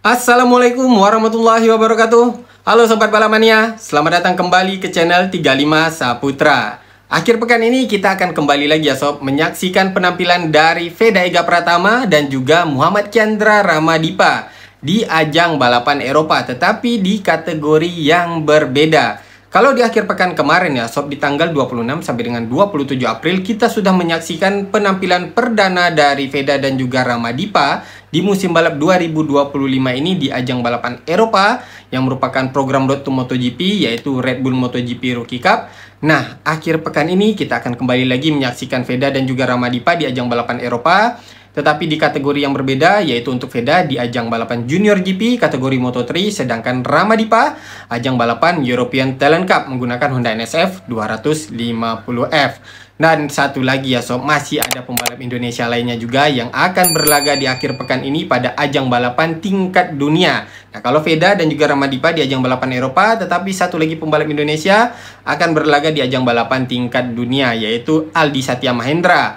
Assalamualaikum warahmatullahi wabarakatuh. Halo Sobat Balapmania, selamat datang kembali ke channel 35 Saputra. Akhir pekan ini kita akan kembali lagi ya Sob, menyaksikan penampilan dari Veda Ega Pratama dan juga Muhammad Chandra Ramadipa di ajang balapan Eropa, tetapi di kategori yang berbeda. Kalau di akhir pekan kemarin ya Sob, di tanggal 26 sampai dengan 27 April kita sudah menyaksikan penampilan perdana dari Veda dan juga Ramadipa di musim balap 2025 ini di ajang balapan Eropa yang merupakan program Road to MotoGP, yaitu Red Bull MotoGP Rookie Cup. Nah, akhir pekan ini kita akan kembali lagi menyaksikan Veda dan juga Ramadipa di ajang balapan Eropa, tetapi di kategori yang berbeda, yaitu untuk Veda di ajang balapan Junior GP kategori Moto3, sedangkan Ramadipa ajang balapan European Talent Cup menggunakan Honda NSF 250F. Dan satu lagi ya Sob, masih ada pembalap Indonesia lainnya juga yang akan berlaga di akhir pekan ini pada ajang balapan tingkat dunia. Nah, kalau Veda dan juga Ramadipa di ajang balapan Eropa, tetapi satu lagi pembalap Indonesia akan berlaga di ajang balapan tingkat dunia, yaitu Aldi Satya Mahendra,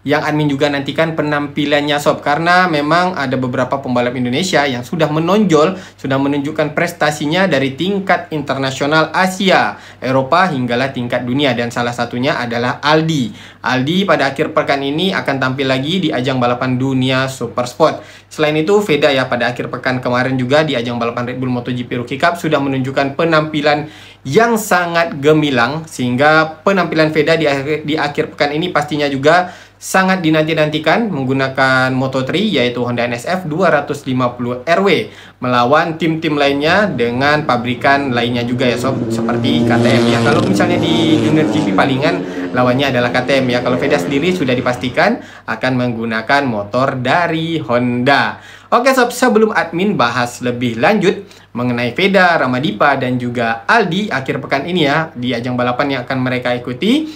yang admin juga nantikan penampilannya Sob, karena memang ada beberapa pembalap Indonesia yang sudah menonjol, sudah menunjukkan prestasinya dari tingkat internasional Asia, Eropa hinggalah tingkat dunia, dan salah satunya adalah Aldi. Aldi pada akhir pekan ini akan tampil lagi di ajang balapan dunia Super Sport. Selain itu Veda ya pada akhir pekan kemarin juga di ajang balapan Red Bull MotoGP Rookie Cup sudah menunjukkan penampilan yang sangat gemilang, sehingga penampilan Veda di akhir pekan ini pastinya juga sangat dinanti-nantikan menggunakan Moto3, yaitu Honda NSF 250RW, melawan tim-tim lainnya dengan pabrikan lainnya juga ya Sob, seperti KTM ya. Kalau misalnya di Junior GP palingan lawannya adalah KTM ya. Kalau Veda sendiri sudah dipastikan akan menggunakan motor dari Honda. Oke Sob, sebelum admin bahas lebih lanjut mengenai Veda, Ramadipa dan juga Aldi akhir pekan ini ya di ajang balapan yang akan mereka ikuti,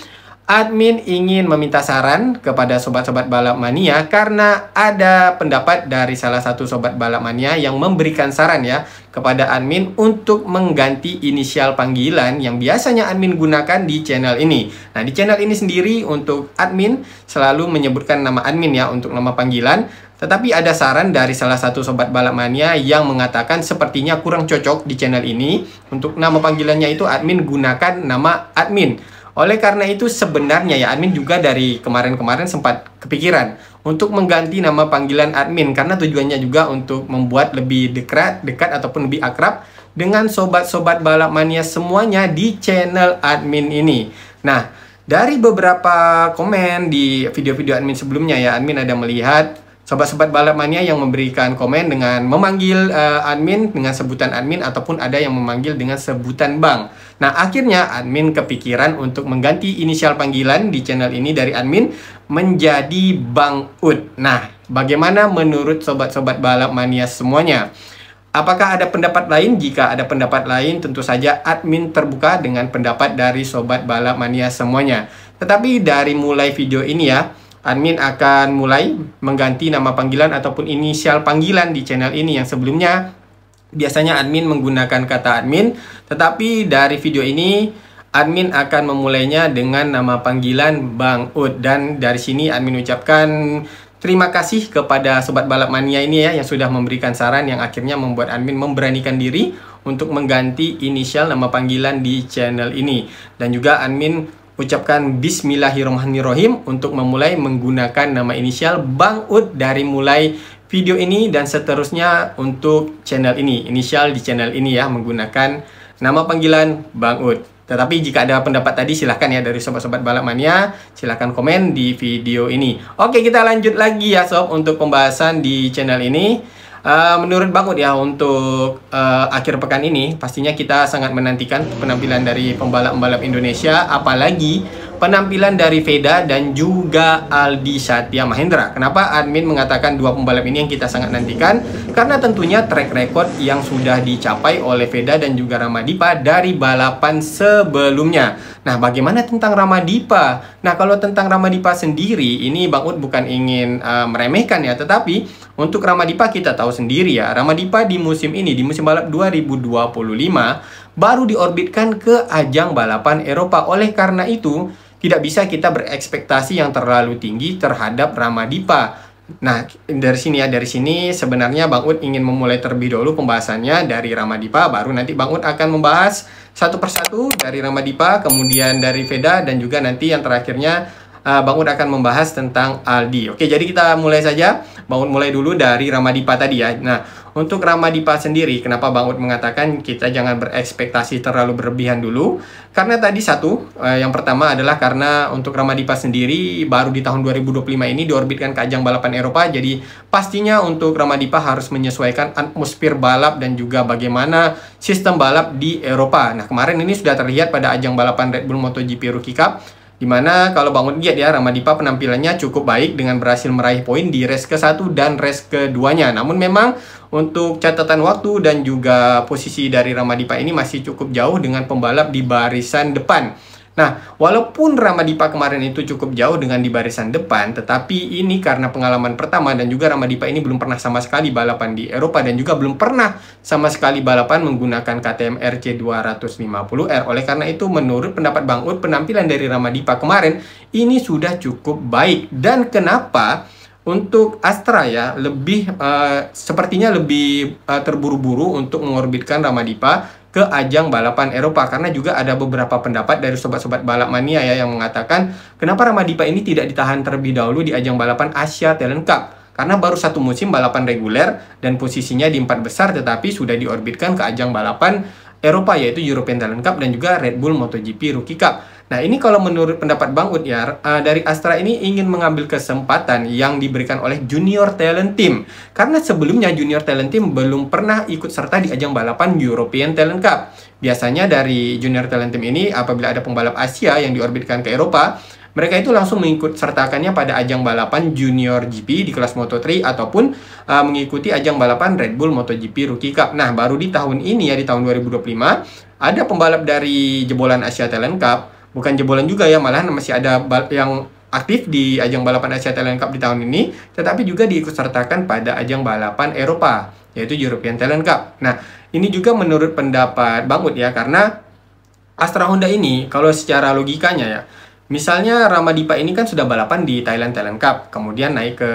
admin ingin meminta saran kepada sobat-sobat balap mania, karena ada pendapat dari salah satu sobat balap mania yang memberikan saran ya kepada admin untuk mengganti inisial panggilan yang biasanya admin gunakan di channel ini. Nah, di channel ini sendiri untuk admin selalu menyebutkan nama admin ya untuk nama panggilan, tetapi ada saran dari salah satu sobat balap mania yang mengatakan sepertinya kurang cocok di channel ini untuk nama panggilannya itu admin gunakan nama admin. Oleh karena itu sebenarnya ya admin juga dari kemarin-kemarin sempat kepikiran untuk mengganti nama panggilan admin, karena tujuannya juga untuk membuat lebih dekat ataupun lebih akrab dengan sobat-sobat balap mania semuanya di channel admin ini. Nah, dari beberapa komen di video-video admin sebelumnya ya, admin ada melihat sobat-sobat balap mania yang memberikan komen dengan memanggil admin dengan sebutan admin, ataupun ada yang memanggil dengan sebutan bang. Nah, akhirnya admin kepikiran untuk mengganti inisial panggilan di channel ini dari admin menjadi Bang Ud. Nah, bagaimana menurut sobat-sobat balap mania semuanya? Apakah ada pendapat lain? Jika ada pendapat lain, tentu saja admin terbuka dengan pendapat dari sobat balap mania semuanya. Tetapi dari mulai video ini ya, admin akan mulai mengganti nama panggilan ataupun inisial panggilan di channel ini yang sebelumnya biasanya admin menggunakan kata admin, tetapi dari video ini admin akan memulainya dengan nama panggilan Bang Ud. Dan dari sini admin ucapkan terima kasih kepada sobat balap mania ini ya yang sudah memberikan saran yang akhirnya membuat admin memberanikan diri untuk mengganti inisial nama panggilan di channel ini. Dan juga admin ucapkan bismillahirrahmanirrahim untuk memulai menggunakan nama inisial Bang Ud dari mulai video ini dan seterusnya untuk channel ini, inisial di channel ini ya menggunakan nama panggilan Bang Ud. Tetapi jika ada pendapat tadi silahkan ya dari sobat-sobat balap mania, silahkan komen di video ini. Oke, kita lanjut lagi ya Sob untuk pembahasan di channel ini. Menurut Bang Ud ya, untuk akhir pekan ini pastinya kita sangat menantikan penampilan dari pembalap-pembalap Indonesia, apalagi penampilan dari Veda dan juga Aldi Satya Mahendra. Kenapa admin mengatakan dua pembalap ini yang kita sangat nantikan? Karena tentunya track record yang sudah dicapai oleh Veda dan juga Ramadipa dari balapan sebelumnya. Nah, bagaimana tentang Ramadipa? Nah, kalau tentang Ramadipa sendiri, ini Bang Ud bukan ingin meremehkan ya, tetapi untuk Ramadipa kita tahu sendiri ya, Ramadipa di musim ini, di musim balap 2025, baru diorbitkan ke ajang balapan Eropa. Oleh karena itu, tidak bisa kita berekspektasi yang terlalu tinggi terhadap Ramadipa. Nah, dari sini sebenarnya Bang Ud ingin memulai terlebih dahulu pembahasannya dari Ramadipa, baru nanti Bang Ud akan membahas satu persatu dari Ramadipa, kemudian dari Veda, dan juga nanti yang terakhirnya Bang Ud akan membahas tentang Aldi. Oke, jadi kita mulai saja. Bang Ud mulai dulu dari Ramadipa tadi ya. Nah, untuk Ramadipa sendiri, kenapa Bang Ud mengatakan kita jangan berekspektasi terlalu berlebihan dulu? Karena tadi yang pertama adalah karena untuk Ramadipa sendiri baru di tahun 2025 ini diorbitkan ke ajang balapan Eropa. Jadi pastinya untuk Ramadipa harus menyesuaikan atmosfer balap dan juga bagaimana sistem balap di Eropa. Nah, kemarin ini sudah terlihat pada ajang balapan Red Bull MotoGP Rookie Cup, dimana kalau Bang Ud lihat ya, Ramadipa penampilannya cukup baik dengan berhasil meraih poin di race ke-1 dan race keduanya. Namun memang untuk catatan waktu dan juga posisi dari Ramadipa ini masih cukup jauh dengan pembalap di barisan depan. Nah, walaupun Ramadipa kemarin itu cukup jauh dengan di barisan depan, tetapi ini karena pengalaman pertama dan juga Ramadipa ini belum pernah sama sekali balapan di Eropa dan juga belum pernah sama sekali balapan menggunakan KTM RC 250R. Oleh karena itu, menurut pendapat Bang Ud, penampilan dari Ramadipa kemarin ini sudah cukup baik. Dan kenapa untuk Astra ya sepertinya lebih terburu-buru untuk mengorbitkan Ramadipa ke ajang balapan Eropa, karena juga ada beberapa pendapat dari sobat-sobat balap mania ya yang mengatakan kenapa Ramadipa ini tidak ditahan terlebih dahulu di ajang balapan Asia Talent Cup, karena baru satu musim balapan reguler dan posisinya di 4 besar, tetapi sudah diorbitkan ke ajang balapan Eropa yaitu European Talent Cup dan juga Red Bull MotoGP Rookie Cup. Nah, ini kalau menurut pendapat Bang Ud ya, dari Astra ini ingin mengambil kesempatan yang diberikan oleh Junior Talent Team. Karena sebelumnya Junior Talent Team belum pernah ikut serta di ajang balapan European Talent Cup. Biasanya dari Junior Talent Team ini apabila ada pembalap Asia yang diorbitkan ke Eropa, mereka itu langsung mengikut sertakannya pada ajang balapan Junior GP di kelas Moto3 ataupun mengikuti ajang balapan Red Bull MotoGP Rookie Cup. Nah, baru di tahun ini ya, di tahun 2025, ada pembalap dari jebolan Asia Talent Cup. Bukan jebolan juga ya, malahan masih ada yang aktif di ajang balapan Asia Talent Cup di tahun ini, tetapi juga diikutsertakan pada ajang balapan Eropa, yaitu European Talent Cup. Nah, ini juga menurut pendapat Bang Ud ya, karena Astra Honda ini, kalau secara logikanya ya, misalnya Ramadipa ini kan sudah balapan di Thailand Talent Cup, kemudian naik ke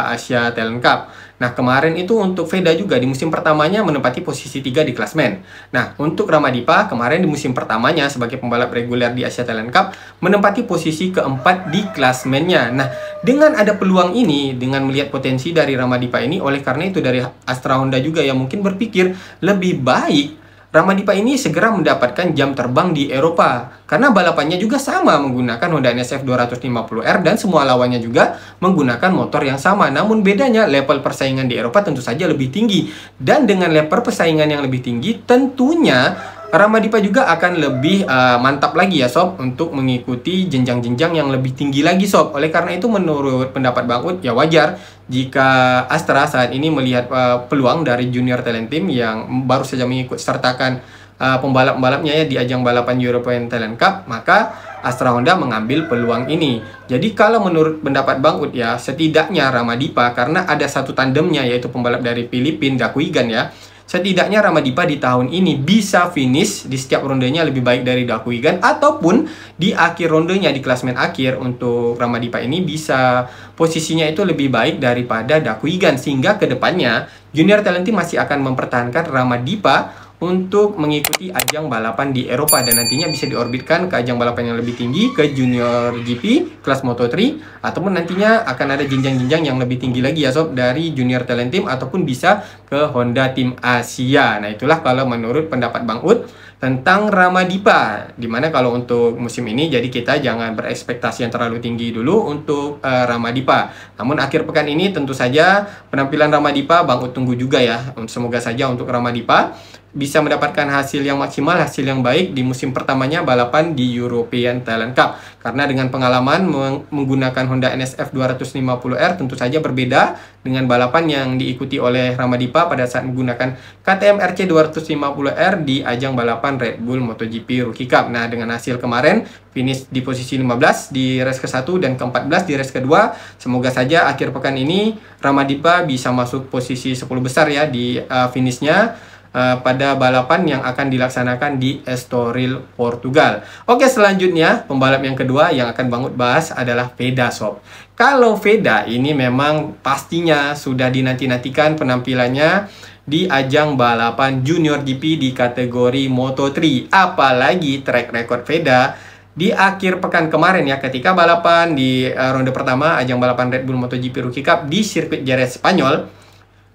Asia Talent Cup. Nah, kemarin itu untuk Veda juga di musim pertamanya menempati posisi 3 di klasmen. Nah, untuk Ramadipa kemarin di musim pertamanya sebagai pembalap reguler di Asia Talent Cup menempati posisi keempat di klasmennya. Nah, dengan ada peluang ini, dengan melihat potensi dari Ramadipa ini, oleh karena itu dari Astra Honda juga yang mungkin berpikir lebih baik Ramadipa ini segera mendapatkan jam terbang di Eropa, karena balapannya juga sama menggunakan Honda NSF 250R dan semua lawannya juga menggunakan motor yang sama. Namun bedanya level persaingan di Eropa tentu saja lebih tinggi, dan dengan level persaingan yang lebih tinggi tentunya Ramadipa juga akan lebih mantap lagi ya sob untuk mengikuti jenjang-jenjang yang lebih tinggi lagi sob. Oleh karena itu menurut pendapat Bang Ud ya wajar jika Astra saat ini melihat peluang dari Junior Talent Team yang baru saja mengikut sertakan pembalap-pembalapnya ya di ajang balapan European Talent Cup, maka Astra Honda mengambil peluang ini. Jadi kalau menurut pendapat Bang Ud ya, setidaknya Ramadipa karena ada satu tandemnya yaitu pembalap dari Filipina Dakuigan ya, setidaknya Ramadipa di tahun ini bisa finish di setiap rondenya lebih baik dari Dakuigan, ataupun di akhir rondenya di klasmen akhir untuk Ramadipa ini bisa posisinya itu lebih baik daripada Dakuigan, sehingga kedepannya Junior Talent Team masih akan mempertahankan Ramadipa untuk mengikuti ajang balapan di Eropa dan nantinya bisa diorbitkan ke ajang balapan yang lebih tinggi, ke Junior GP kelas Moto3, ataupun nantinya akan ada jenjang-jenjang yang lebih tinggi lagi ya sob dari Junior Talent Team, ataupun bisa ke Honda Team Asia. Nah, itulah kalau menurut pendapat Bang Ud tentang Ramadipa, dimana kalau untuk musim ini jadi kita jangan berekspektasi yang terlalu tinggi dulu untuk Ramadipa. Namun akhir pekan ini tentu saja penampilan Ramadipa Bang Ud tunggu juga ya. Semoga saja untuk Ramadipa bisa mendapatkan hasil yang maksimal, hasil yang baik di musim pertamanya balapan di European Talent Cup. Karena dengan pengalaman menggunakan Honda NSF 250R tentu saja berbeda dengan balapan yang diikuti oleh Ramadipa pada saat menggunakan KTM RC 250R di ajang balapan Red Bull MotoGP Rookie Cup. Nah, dengan hasil kemarin finish di posisi 15 di race ke-1 dan ke-14 di race kedua, semoga saja akhir pekan ini Ramadipa bisa masuk posisi 10 besar ya di finishnya. pada balapan yang akan dilaksanakan di Estoril, Portugal. Oke, selanjutnya pembalap yang kedua yang akan Bang Ud bahas adalah Veda Sob. Kalau Veda ini memang pastinya sudah dinanti-nantikan penampilannya di ajang balapan Junior GP di kategori Moto3. Apalagi track record Veda di akhir pekan kemarin ya, ketika balapan di ronde pertama ajang balapan Red Bull MotoGP Rookie Cup di sirkuit Jerez Spanyol,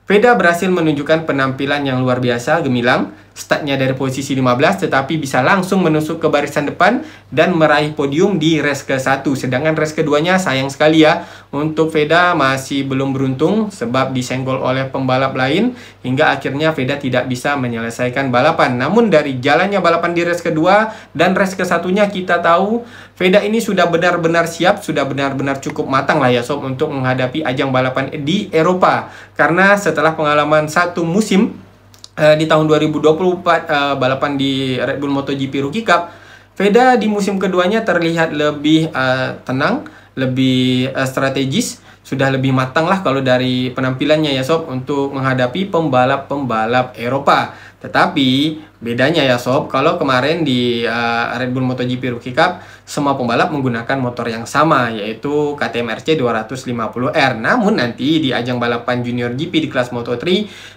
Veda berhasil menunjukkan penampilan yang luar biasa, gemilang. Startnya dari posisi 15, tetapi bisa langsung menusuk ke barisan depan dan meraih podium di race ke-1. Sedangkan race keduanya sayang sekali ya, untuk Veda masih belum beruntung sebab disenggol oleh pembalap lain hingga akhirnya Veda tidak bisa menyelesaikan balapan. Namun dari jalannya balapan di race kedua dan race ke-1-nya kita tahu Veda ini sudah benar-benar siap, sudah benar-benar cukup matang lah ya sob untuk menghadapi ajang balapan di Eropa. Karena setelah pengalaman satu musim di tahun 2024 balapan di Red Bull MotoGP Rookie Cup, Veda di musim keduanya terlihat lebih tenang, lebih strategis, sudah lebih matang lah kalau dari penampilannya ya sob untuk menghadapi pembalap-pembalap Eropa. Tetapi bedanya ya sob, kalau kemarin di Red Bull MotoGP Rookie Cup semua pembalap menggunakan motor yang sama, yaitu KTM RC 250R. Namun nanti di ajang balapan Junior GP di kelas Moto3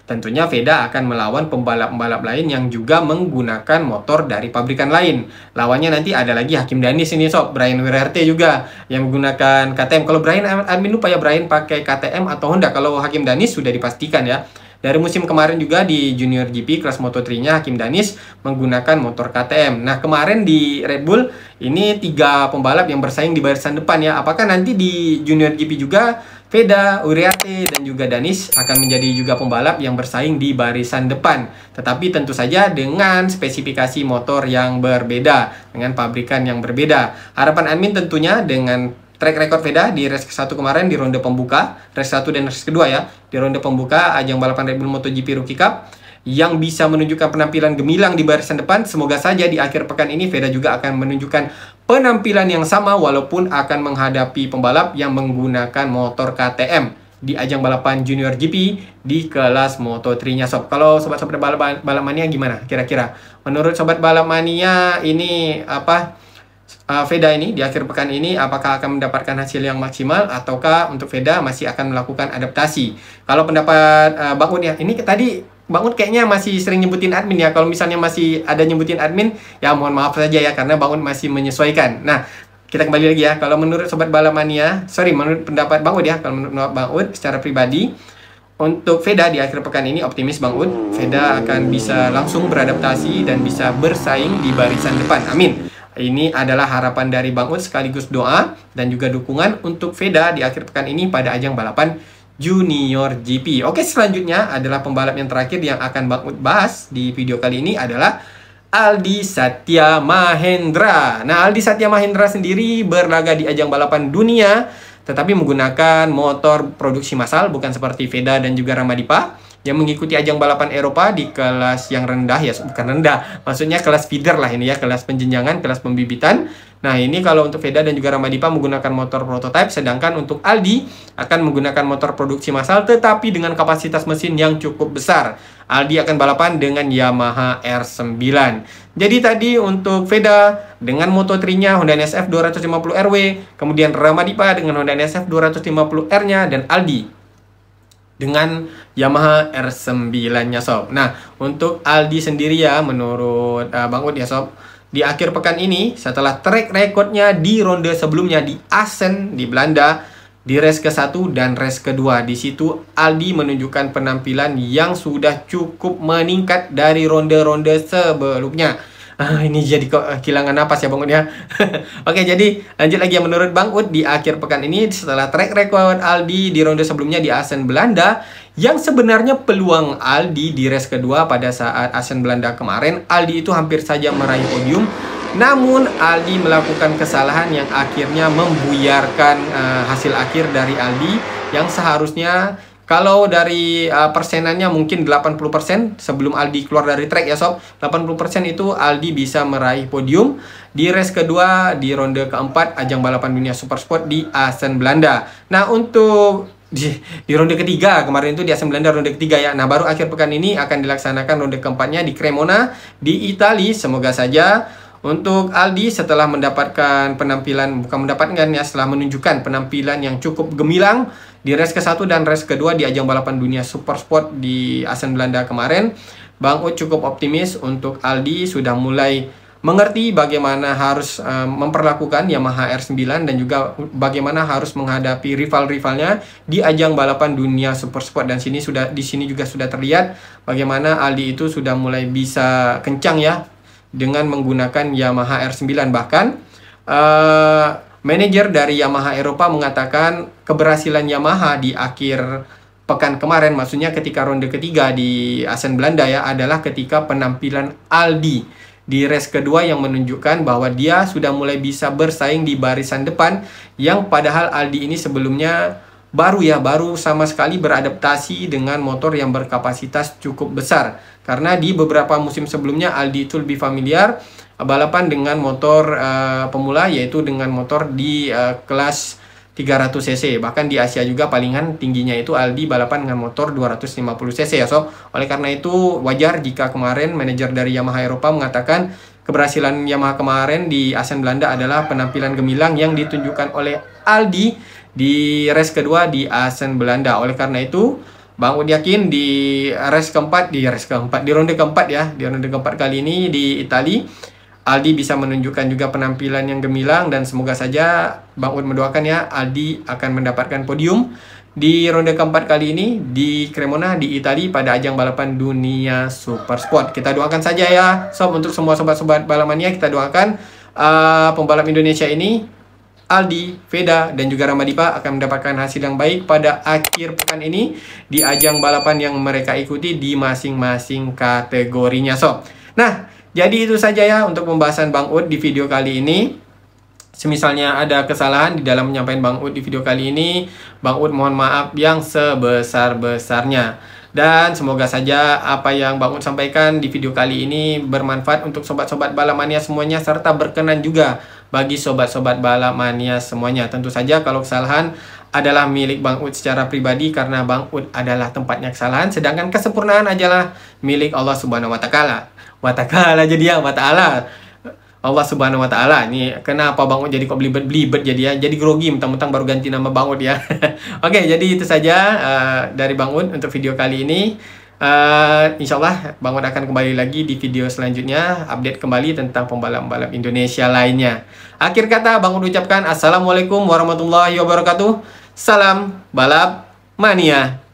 tentunya Veda akan melawan pembalap-pembalap lain yang juga menggunakan motor dari pabrikan lain. Lawannya nanti ada lagi Hakim Danis ini sob, Brian Wirerte juga yang menggunakan KTM. Kalau Brian, admin lupa ya Brian pakai KTM atau Honda. Kalau Hakim Danis sudah dipastikan ya. Dari musim kemarin juga di Junior GP kelas Moto3-nya Hakim Danis menggunakan motor KTM. Nah, kemarin di Red Bull ini 3 pembalap yang bersaing di barisan depan ya. Apakah nanti di Junior GP juga Veda, Uriarte, dan juga Danis akan menjadi juga pembalap yang bersaing di barisan depan? Tetapi tentu saja dengan spesifikasi motor yang berbeda, dengan pabrikan yang berbeda. Harapan admin tentunya dengan track record Veda di race ke-1 kemarin di ronde pembuka, race 1 dan race kedua ya, di ronde pembuka ajang balapan Red Bull MotoGP Rookie Cup yang bisa menunjukkan penampilan gemilang di barisan depan. Semoga saja di akhir pekan ini Veda juga akan menunjukkan penampilan yang sama walaupun akan menghadapi pembalap yang menggunakan motor KTM di ajang balapan Junior GP di kelas Moto3-nya sob. Kalau sobat-sobat balap mania gimana kira-kira? Menurut sobat balap mania ini Veda ini di akhir pekan ini apakah akan mendapatkan hasil yang maksimal ataukah untuk Veda masih akan melakukan adaptasi? Kalau pendapat Bang Ud ya, ini tadi Bang Ud kayaknya masih sering nyebutin admin ya. Kalau misalnya masih ada nyebutin admin ya mohon maaf saja ya, karena Bang Ud masih menyesuaikan. Nah, kita kembali lagi ya. Kalau menurut sobat balamania, menurut pendapat Bang Ud ya, kalau menurut Bang Ud secara pribadi untuk Veda di akhir pekan ini optimis Bang Ud, Veda akan bisa langsung beradaptasi dan bisa bersaing di barisan depan. Amin. Ini adalah harapan dari Bang Ud sekaligus doa dan juga dukungan untuk Veda di akhir pekan ini pada ajang balapan Junior GP. Oke, selanjutnya adalah pembalap yang terakhir yang akan Bang Ud bahas di video kali ini adalah Aldi Satya Mahendra. Nah, Aldi Satya Mahendra sendiri berlaga di ajang balapan dunia tetapi menggunakan motor produksi massal, bukan seperti Veda dan juga Ramadipa yang mengikuti ajang balapan Eropa di kelas yang rendah ya, bukan rendah, maksudnya kelas feeder lah ini ya, kelas penjenjangan, kelas pembibitan. Nah, ini kalau untuk Veda dan juga Ramadipa menggunakan motor prototype, sedangkan untuk Aldi akan menggunakan motor produksi massal tetapi dengan kapasitas mesin yang cukup besar. Aldi akan balapan dengan Yamaha R9. Jadi tadi untuk Veda dengan Moto3-nya Honda NSF 250RW, kemudian Ramadipa dengan Honda NSF 250R-nya, dan Aldi dengan Yamaha R9-nya sob. Nah, untuk Aldi sendiri ya, menurut Bang Ud ya sob, di akhir pekan ini setelah track recordnya di ronde sebelumnya di Assen di Belanda di race ke-1 dan race kedua, di situ Aldi menunjukkan penampilan yang sudah cukup meningkat dari ronde-ronde sebelumnya. Ini jadi kehilangan napas ya Bang Ud ya. Oke, jadi lanjut lagi ya, menurut Bang Ud di akhir pekan ini setelah track record Aldi di ronde sebelumnya di Assen Belanda, yang sebenarnya peluang Aldi di race kedua pada saat Assen Belanda kemarin, Aldi itu hampir saja meraih podium. Namun Aldi melakukan kesalahan yang akhirnya membuyarkan hasil akhir dari Aldi yang seharusnya kalau dari persenannya mungkin 80% sebelum Aldi keluar dari track ya sob, 80% itu Aldi bisa meraih podium di race kedua di ronde keempat ajang balapan dunia Supersport di Assen Belanda. Nah, untuk di ronde ketiga. Kemarin itu di Asen Belanda ronde ketiga ya. Nah, baru akhir pekan ini akan dilaksanakan ronde keempatnya di Cremona di Italia. Semoga saja untuk Aldi setelah mendapatkan penampilan, bukan mendapatkan ya, setelah menunjukkan penampilan yang cukup gemilang di race ke-1 dan race kedua di ajang balapan dunia Super Sport di Asen Belanda kemarin, Bang Ud cukup optimis untuk Aldi sudah mulai mengerti bagaimana harus memperlakukan Yamaha R9 dan juga bagaimana harus menghadapi rival-rivalnya di ajang balapan dunia Super Sport. Dan di sini juga sudah terlihat bagaimana Aldi itu sudah mulai bisa kencang ya dengan menggunakan Yamaha R9. Bahkan manajer dari Yamaha Eropa mengatakan keberhasilan Yamaha di akhir pekan kemarin, maksudnya ketika ronde ketiga di Asen Belanda ya, adalah ketika penampilan Aldi di race kedua yang menunjukkan bahwa dia sudah mulai bisa bersaing di barisan depan, yang padahal Aldi ini sebelumnya baru sama sekali beradaptasi dengan motor yang berkapasitas cukup besar. Karena di beberapa musim sebelumnya Aldi itu lebih familiar balapan dengan motor pemula, yaitu dengan motor di kelas 300 cc. Bahkan di Asia juga palingan tingginya itu Aldi balapan dengan motor 250 cc ya sob. Oleh karena itu wajar jika kemarin manajer dari Yamaha Eropa mengatakan keberhasilan Yamaha kemarin di Asen Belanda adalah penampilan gemilang yang ditunjukkan oleh Aldi di race kedua di Asen Belanda. Oleh karena itu Bang Ud yakin di ronde keempat ya, di ronde keempat kali ini di Italia, Aldi bisa menunjukkan juga penampilan yang gemilang, dan semoga saja Bang Ud mendoakan ya Aldi akan mendapatkan podium di ronde keempat kali ini di Cremona di Italia pada ajang balapan dunia Super Sport. Kita doakan saja ya sob, untuk semua sobat-sobat balamannya, kita doakan pembalap Indonesia ini Aldi, Veda, dan juga Ramadipa akan mendapatkan hasil yang baik pada akhir pekan ini di ajang balapan yang mereka ikuti di masing-masing kategorinya sob. Nah, jadi itu saja ya untuk pembahasan Bang Ud di video kali ini. Semisalnya ada kesalahan di dalam menyampaikan Bang Ud di video kali ini, Bang Ud mohon maaf yang sebesar-besarnya. Dan semoga saja apa yang Bang Ud sampaikan di video kali ini bermanfaat untuk sobat-sobat balamania semuanya, serta berkenan juga bagi sobat-sobat balamania semuanya. Tentu saja kalau kesalahan adalah milik Bang Ud secara pribadi, karena Bang Ud adalah tempatnya kesalahan, sedangkan kesempurnaan adalah milik Allah Subhanahu wa Ta'ala. Allah Subhanahu wa Ta'ala. Ini kenapa Bang Ud jadi kok belibet jadi ya, jadi grogi mentang-mentang baru ganti nama Bang Ud ya. Oke, jadi itu saja dari Bang Ud untuk video kali ini. Insya Allah Bang Ud akan kembali lagi di video selanjutnya, update kembali tentang pembalap-pembalap Indonesia lainnya. Akhir kata Bang Ud ucapkan assalamualaikum warahmatullahi wabarakatuh. Salam balap mania.